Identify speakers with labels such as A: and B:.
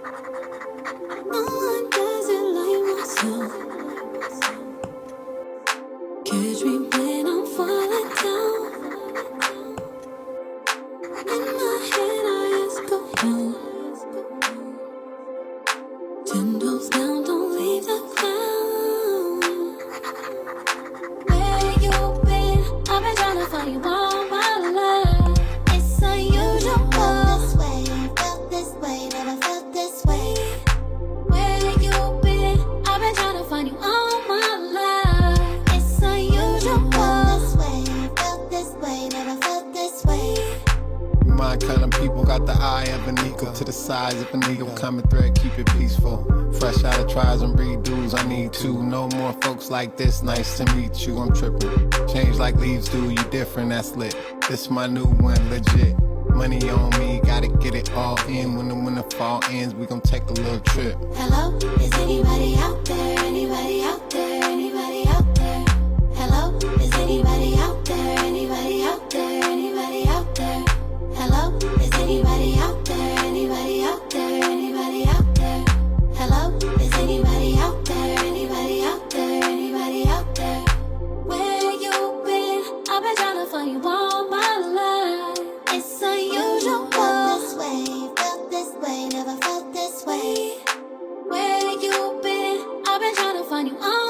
A: No one does it like myself. Catch me when I'm falling down. In my head I ask go down. 10 toes down, don't leave the ground. Where you been? I've been trying to find you all my life. It's unusual. Felt this way, felt this way, never felt this way. Where you been? I've been trying to find you all my life. It's unusual. Felt this way, never felt this way.
B: My kind of people got the eye of an eagle to the size of an eagle. Common thread, keep it peaceful. Fresh out of tries and redos, I need to. No more folks like this, nice to meet you. I'm tripping. Change like leaves do, you different, that's lit. This my new one, legit. Money on me, gotta get it all in. When the fall ends, we gon' take a little trip.
A: Hello, is anybody out there? Anybody out there? Anybody out there? Hello, is anybody out there? Anybody out there? Anybody out there? Hello, is anybody out there? Anybody out there? Anybody out there? Hello, is anybody out there? Anybody out there? Anybody out there? Where you been? I've been trying to find you all my life. It's unusual. Felt this way, never felt this way. Where you been? I've been trying to find you all